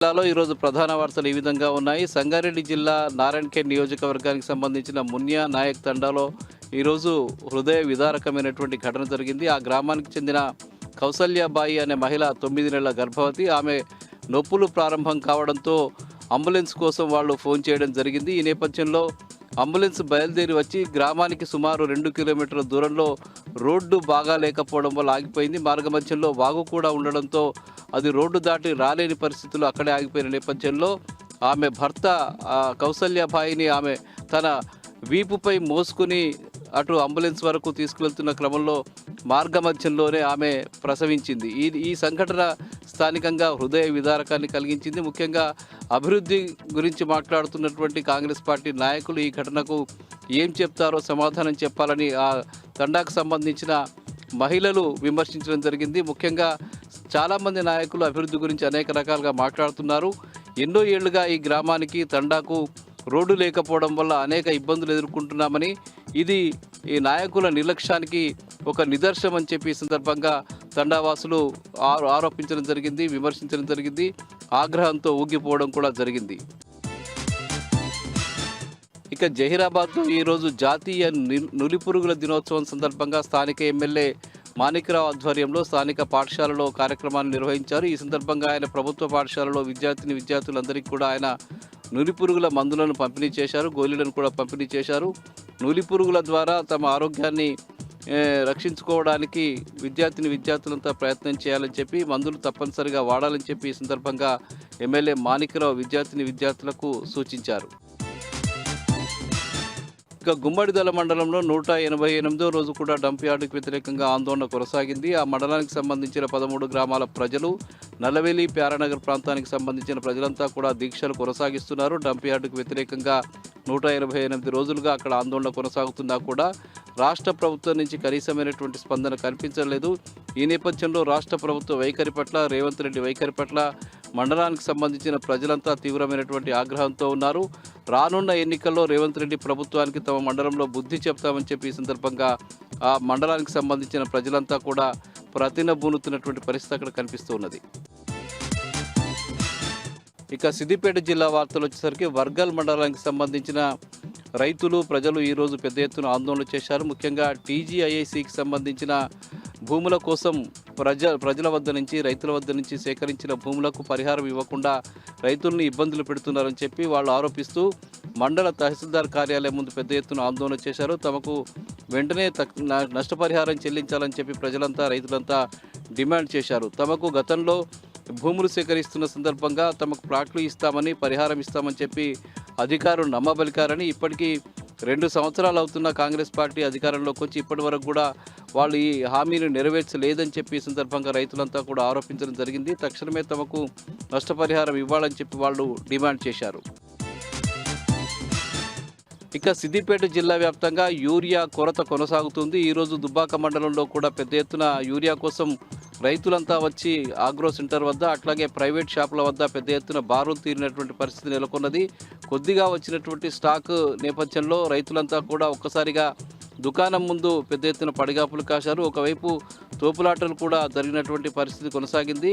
జిల్లాలో ఈరోజు ప్రధాన వార్తలు ఈ విధంగా ఉన్నాయి. సంగారెడ్డి జిల్లా నారాయణఖేడ్ నియోజకవర్గానికి సంబంధించిన మున్యా నాయక్ తండాలో ఈరోజు హృదయ విదారకమైనటువంటి ఘటన జరిగింది. ఆ గ్రామానికి చెందిన కౌసల్యాబాయి అనే మహిళ 9 నెలల గర్భవతి. ఆమె నొప్పులు ప్రారంభం కావడంతో అంబులెన్స్ కోసం వాళ్ళు ఫోన్ చేయడం జరిగింది. ఈ నేపథ్యంలో అంబులెన్స్ బయలుదేరి వచ్చి గ్రామానికి సుమారు 2 కిలోమీటర్ల దూరంలో రోడ్డు బాగా లేకపోవడం వల్ల ఆగిపోయింది. మార్గమధ్యంలో వాగు కూడా ఉండడంతో అది రోడ్డు దాటి రాలేని పరిస్థితులు అక్కడే ఆగిపోయిన నేపథ్యంలో ఆమె భర్త కౌసల్యాబాయిని ఆమె తన వీపుపై మోసుకుని అటు అంబులెన్స్ వరకు తీసుకువెళ్తున్న క్రమంలో మార్గమధ్యంలోనే ఆమె ప్రసవించింది. ఈ సంఘటన స్థానికంగా హృదయ విదారకాన్ని కలిగించింది. ముఖ్యంగా అభివృద్ధి గురించి మాట్లాడుతున్నటువంటి కాంగ్రెస్ పార్టీ నాయకులు ఈ ఘటనకు ఏం చెప్తారో సమాధానం చెప్పాలని ఆ తండాకు సంబంధించిన మహిళలు విమర్శించడం జరిగింది. ముఖ్యంగా చాలామంది నాయకులు అభివృద్ధి గురించి అనేక రకాలుగా మాట్లాడుతున్నారు. ఎన్నో ఏళ్లుగా ఈ గ్రామానికి తండాకు రోడ్డు లేకపోవడం వల్ల అనేక ఇబ్బందులు ఎదుర్కొంటున్నామని, ఇది ఈ నాయకుల నిర్లక్ష్యానికి ఒక నిదర్శనం అని చెప్పి ఈ సందర్భంగా తండావాసులు ఆరోపించడం జరిగింది, విమర్శించడం జరిగింది. ఆగ్రహంతో ఊగిపోవడం కూడా జరిగింది. ఇక జహీరాబాద్లో ఈరోజు జాతీయ నులిపురుగుల దినోత్సవం సందర్భంగా స్థానిక ఎమ్మెల్యే మాణిక్రావు ఆధ్వర్యంలో స్థానిక పాఠశాలలో కార్యక్రమాన్ని నిర్వహించారు. ఈ సందర్భంగా ఆయన ప్రభుత్వ పాఠశాలలో విద్యార్థులందరికీ కూడా ఆయన నులిపురుగుల మందులను పంపిణీ చేశారు, గోళీలను కూడా పంపిణీ చేశారు. నులిపురుగుల ద్వారా తమ ఆరోగ్యాన్ని రక్షించుకోవడానికి విద్యార్థులంతా ప్రయత్నం చేయాలని చెప్పి, మందులు తప్పనిసరిగా వాడాలని చెప్పి ఈ సందర్భంగా ఎమ్మెల్యే మాణిక్రావు విద్యార్థులకు సూచించారు. ఇక గుమ్మడిదల మండలంలో 188వ రోజు కూడా డంప్ యార్డుకు వ్యతిరేకంగా ఆందోళన కొనసాగింది. ఆ మండలానికి సంబంధించిన 13 గ్రామాల ప్రజలు, నల్లవేలి, ప్యారానగర్ ప్రాంతానికి సంబంధించిన ప్రజలంతా కూడా దీక్షలు కొనసాగిస్తున్నారు. డంప్ యార్డుకు వ్యతిరేకంగా 188 రోజులుగా అక్కడ ఆందోళన కొనసాగుతున్నా కూడా రాష్ట్ర ప్రభుత్వం నుంచి కనీసమైనటువంటి స్పందన కనిపించలేదు. ఈ నేపథ్యంలో రాష్ట్ర ప్రభుత్వ వైఖరి పట్ల, రేవంత్ రెడ్డి వైఖరి పట్ల మండలానికి సంబంధించిన ప్రజలంతా తీవ్రమైనటువంటి ఆగ్రహంతో ఉన్నారు. రానున్న ఎన్నికల్లో రేవంత్ రెడ్డి ప్రభుత్వానికి తమ మండలంలో బుద్ధి చెప్తామని చెప్పి ఈ సందర్భంగా ఆ మండలానికి సంబంధించిన ప్రజలంతా కూడా ప్రతినబూనుతున్నటువంటి పరిస్థితి అక్కడ కనిపిస్తూ ఉన్నది. ఇక సిద్దిపేట జిల్లా వార్తలు వచ్చేసరికి వర్గల్ మండలానికి సంబంధించిన రైతులు, ప్రజలు ఈరోజు పెద్ద ఎత్తున ఆందోళన చేశారు. ముఖ్యంగా టీజీఐఐసికి సంబంధించిన భూముల కోసం ప్రజల వద్ద నుంచి, రైతుల వద్ద నుంచి సేకరించిన భూములకు పరిహారం ఇవ్వకుండా రైతుల్ని ఇబ్బందులు పెడుతున్నారని చెప్పి వాళ్ళు ఆరోపిస్తూ మండల తహసీల్దార్ కార్యాలయం ముందు పెద్ద ఎత్తున ఆందోళన చేశారు. తమకు వెంటనే నష్టపరిహారం చెల్లించాలని చెప్పి ప్రజలంతా, రైతులంతా డిమాండ్ చేశారు. తమకు గతంలో భూములు సేకరిస్తున్న సందర్భంగా తమకు ప్లాట్లు ఇస్తామని, పరిహారం ఇస్తామని చెప్పి అధికారులు నమ్మబలికారని, ఇప్పటికీ 2 సంవత్సరాలు అవుతున్న కాంగ్రెస్ పార్టీ అధికారంలోకి వచ్చి ఇప్పటి వరకు కూడా వాళ్ళు ఈ హామీని నెరవేర్చలేదని చెప్పి ఈ సందర్భంగా రైతులంతా కూడా ఆరోపించడం జరిగింది. తక్షణమే తమకు నష్టపరిహారం ఇవ్వాలని చెప్పి వాళ్ళు డిమాండ్ చేశారు. ఇక సిద్దిపేట జిల్లా వ్యాప్తంగా యూరియా కొరత కొనసాగుతుంది. ఈరోజు దుబ్బాక మండలంలో కూడా పెద్ద ఎత్తున యూరియా కోసం రైతులంతా వచ్చి ఆగ్రో సెంటర్ వద్ద, అట్లాగే ప్రైవేట్ షాపుల వద్ద పెద్ద ఎత్తున బారులు తీరినటువంటి పరిస్థితి నెలకొన్నది. కొద్దిగా వచ్చినటువంటి స్టాక్ నేపథ్యంలో రైతులంతా కూడా ఒక్కసారిగా దుకాణం ముందు పెద్ద ఎత్తున పడిగాపులు కాశారు. ఒకవైపు తోపులాటలు కూడా జరిగినటువంటి పరిస్థితి కొనసాగింది.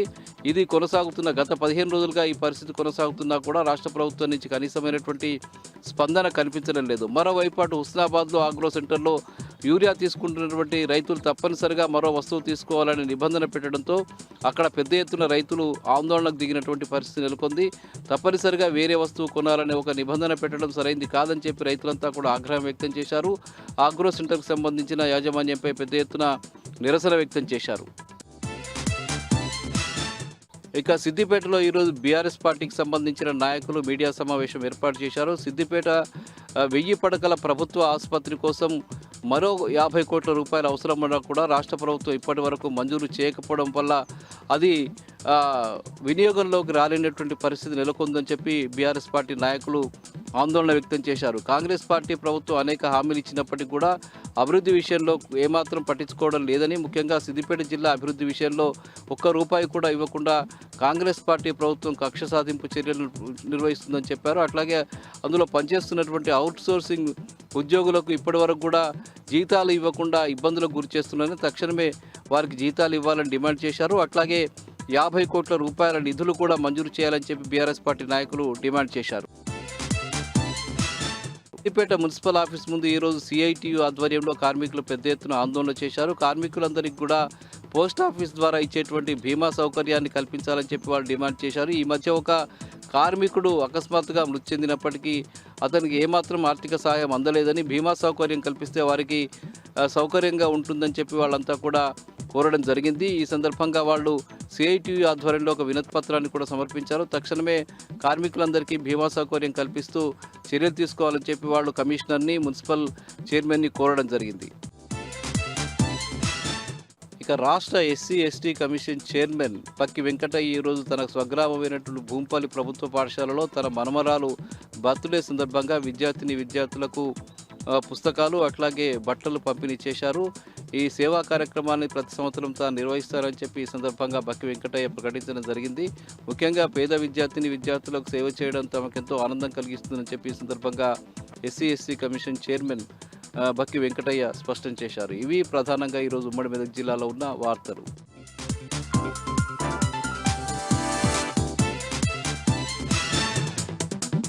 ఇది కొనసాగుతున్న గత 15 రోజులుగా ఈ పరిస్థితి కొనసాగుతున్నా కూడా రాష్ట్ర ప్రభుత్వం నుంచి కనీసమైనటువంటి స్పందన కనిపించడం లేదు. మరోవైపు అటు హుస్నాబాద్లో ఆగ్రో సెంటర్లో యూరియా తీసుకుంటున్నటువంటి రైతులు తప్పనిసరిగా మరో వస్తువు తీసుకోవాలని నిబంధన పెట్టడంతో అక్కడ పెద్ద ఎత్తున రైతులు ఆందోళనకు దిగినటువంటి పరిస్థితి నెలకొంది. తప్పనిసరిగా వేరే వస్తువు కొనాలనే ఒక నిబంధన పెట్టడం సరైంది కాదని చెప్పి రైతులంతా కూడా ఆగ్రహం వ్యక్తం చేశారు. ఆగ్రో సెంటర్కు సంబంధించిన యాజమాన్యంపై పెద్ద ఎత్తున నిరసన వ్యక్తం చేశారు. ఇక సిద్దిపేటలో ఈరోజు బీఆర్ఎస్ పార్టీకి సంబంధించిన నాయకులు మీడియా సమావేశం ఏర్పాటు చేశారు. సిద్దిపేట 1000 పడకల ప్రభుత్వ ఆసుపత్రి కోసం మరో 50 కోట్ల రూపాయలు అవసరమన్నా కూడా రాష్ట్ర ప్రభుత్వం ఇప్పటి వరకు మంజూరు చేయకపోవడం వల్ల అది వినియోగంలోకి రాలేనటువంటి పరిస్థితి నెలకొందని చెప్పి బీఆర్ఎస్ పార్టీ నాయకులు ఆందోళన వ్యక్తం చేశారు. కాంగ్రెస్ పార్టీ ప్రభుత్వం అనేక హామీలు ఇచ్చినప్పటికీ కూడా అభివృద్ధి విషయంలో ఏమాత్రం పట్టించుకోవడం లేదని, ముఖ్యంగా సిద్దిపేట జిల్లా అభివృద్ధి విషయంలో ఒక్క రూపాయి కూడా ఇవ్వకుండా కాంగ్రెస్ పార్టీ ప్రభుత్వం కక్ష సాధింపు చర్యలు నిర్వహిస్తుందని చెప్పారు. అట్లాగే అందులో పనిచేస్తున్నటువంటి అవుట్సోర్సింగ్ ఉద్యోగులకు ఇప్పటివరకు కూడా జీతాలు ఇవ్వకుండా ఇబ్బందులకు గురి చేస్తున్నారని, తక్షణమే వారికి జీతాలు ఇవ్వాలని డిమాండ్ చేశారు. అట్లాగే 50 కోట్ల రూపాయల నిధులు కూడా మంజూరు చేయాలని చెప్పి బీఆర్ఎస్ పార్టీ నాయకులు డిమాండ్ చేశారు. సిద్దిపేట మున్సిపల్ ఆఫీస్ ముందు ఈరోజు సిఐటియు ఆధ్వర్యంలో కార్మికులు పెద్ద ఎత్తున ఆందోళన చేశారు. కార్మికులందరికీ కూడా పోస్ట్ ఆఫీస్ ద్వారా ఇచ్చేటువంటి బీమా సౌకర్యాన్ని కల్పించాలని చెప్పి వాళ్ళు డిమాండ్ చేశారు. ఈ మధ్య ఒక కార్మికుడు అకస్మాత్తుగా మృతి చెందినప్పటికీ అతనికి ఏమాత్రం ఆర్థిక సహాయం అందలేదని, బీమా సౌకర్యం కల్పిస్తే వారికి సౌకర్యంగా ఉంటుందని చెప్పి వాళ్ళంతా కూడా కోరడం జరిగింది. ఈ సందర్భంగా వాళ్ళు సిఐటియు ఆధ్వర్యంలో ఒక వినతి పత్రాన్ని కూడా సమర్పించారు. తక్షణమే కార్మికులందరికీ బీమా సౌకర్యం కల్పిస్తూ చర్యలు తీసుకోవాలని చెప్పి వాళ్ళు కమిషనర్ని, మున్సిపల్ చైర్మన్ని కోరడం జరిగింది. ఇక రాష్ట్ర SC ST commission chairman Pakki Venkataiah ఈరోజు తన స్వగ్రామమైనటువంటి భూంపల్లి ప్రభుత్వ పాఠశాలలో తన మనమరాలు బర్త్డే సందర్భంగా విద్యార్థులకు పుస్తకాలు అట్లాగే బట్టలు పంపిణీ చేశారు. ఈ సేవా కార్యక్రమాన్ని ప్రతి సంవత్సరం తాను నిర్వహిస్తారని చెప్పి ఈ సందర్భంగా బక్కి వెంకటయ్య ప్రకటించడం జరిగింది. ముఖ్యంగా పేద విద్యార్థులకు సేవ చేయడం తమకెంతో ఆనందం కలిగిస్తుందని చెప్పి ఈ సందర్భంగా ఎస్సీ ఎస్టీ కమిషన్ చైర్మన్ బక్కి వెంకటయ్య స్పష్టం చేశారు. ఇవి ప్రధానంగా ఈరోజు ఉమ్మడి మెదక్ జిల్లాలో ఉన్న వార్తలు.